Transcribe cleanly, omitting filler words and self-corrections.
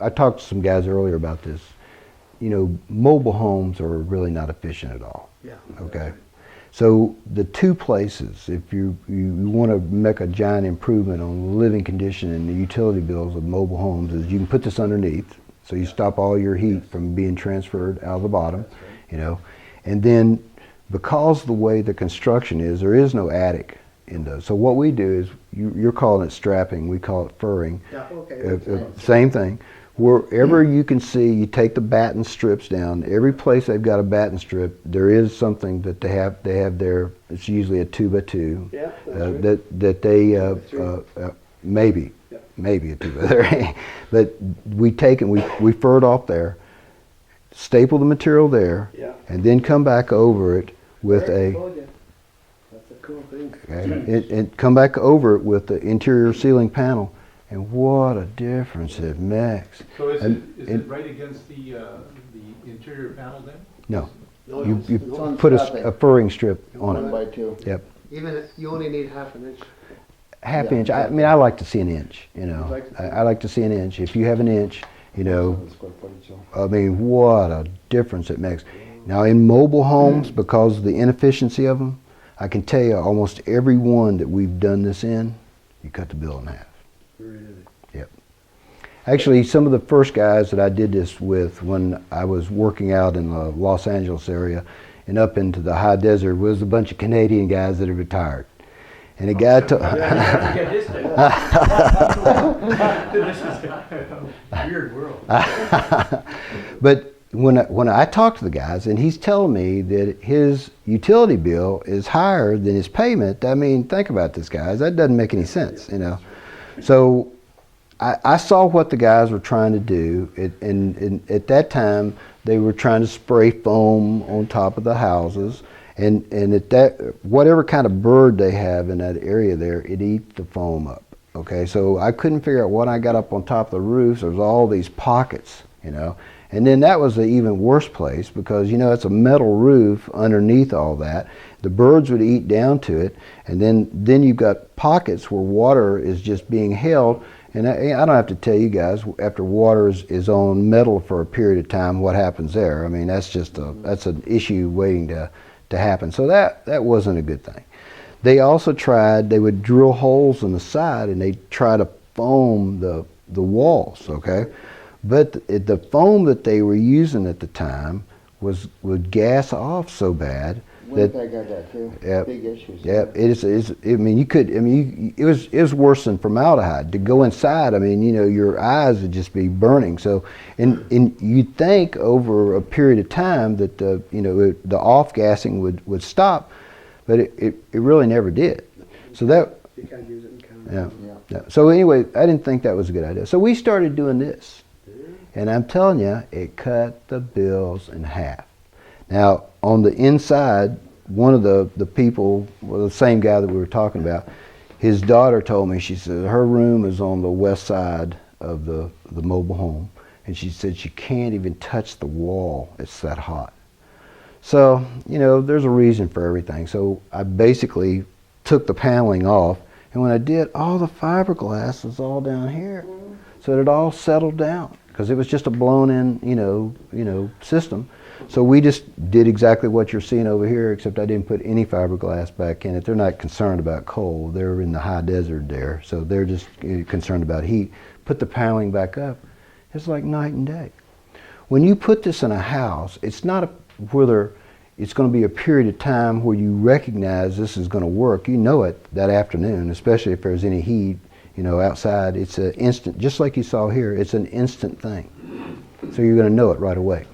I talked to some guys earlier about this. Mobile homes are really not efficient at all. Yeah. Okay. So the two places, if you want to make a giant improvement on the living condition and the utility bills of mobile homes, is you can put this underneath, so you stop all your heat from being transferred out of the bottom, and then because the way the construction is, there is no attic in those. So what we do is, you're calling it strapping, we call it furring. Yeah, okay. Same thing. Wherever you can see, you take the batten strips down. Every place they've got a batten strip, there is something that they have there. It's usually a 2x2. Yeah, that they maybe a 2x3. But we take and we fur it off there, staple the material there, and then come back over it with That's a cool thing. and come back over it with the interior ceiling panel. And what a difference it makes. So is it right against the interior panel then? No. No, You it's on put strapping. a furring strip on it. 1x2. Yep. Even if you only need half an inch. Half Yeah, inch. I mean, I like to see an inch. like to see I like to see an inch. If you have an inch, I mean, what a difference it makes. Now, in mobile homes, because of the inefficiency of them, I can tell you almost every one that we've done this in, you cut the bill in half. Really? Yep. Actually, some of the first guys that I did this with when I was working out in the Los Angeles area and up into the high desert was a bunch of Canadian guys that had retired. And a guy told... This is a weird world. But when I talk to the guys and he's telling me that his utility bill is higher than his payment, I mean, think about this, guys. That doesn't make any sense, So I saw what the guys were trying to do, and at that time they were trying to spray foam on top of the houses, and at that, whatever kind of bird they have in that area there, it eats the foam up. Okay, so I couldn't figure out when I got up on top of the roofs, there was all these pockets, and then that was the even worse place because it's a metal roof underneath all that. The birds would eat down to it, and then you've got pockets where water is just being held. And I don't have to tell you guys, after water is on metal for a period of time, what happens there? I mean, that's an issue waiting to happen. So that wasn't a good thing. They also they would drill holes in the side and they try to foam the walls, okay? But the foam that they were using at the time would gas off so bad Winnipeg had that too. Big issues. Yeah, it was worse than formaldehyde. To go inside, I mean, your eyes would just be burning. So, and you'd think over a period of time that the off gassing would stop, but it really never did. So You can't use it in Canada. yeah. So anyway, I didn't think that was a good idea. So we started doing this, and I'm telling you, it cut the bills in half. Now, on the inside, one of the people, well, the same guy that we were talking about, his daughter told me, she said, her room is on the west side of the mobile home, and she said she can't even touch the wall, it's that hot. So, there's a reason for everything. So I basically took the paneling off, and when I did, all the fiberglass was all down here. So it all settled down, because it was just a blown-in, system. So we just did exactly what you're seeing over here, except I didn't put any fiberglass back in it. They're not concerned about cold. They're in the high desert there, so they're just concerned about heat. Put the paneling back up. It's like night and day. When you put this in a house, it's not whether it's going to be a period of time where you recognize this is going to work. You know it that afternoon, especially if there's any heat, outside. It's an instant, just like you saw here, it's an instant thing. So you're going to know it right away.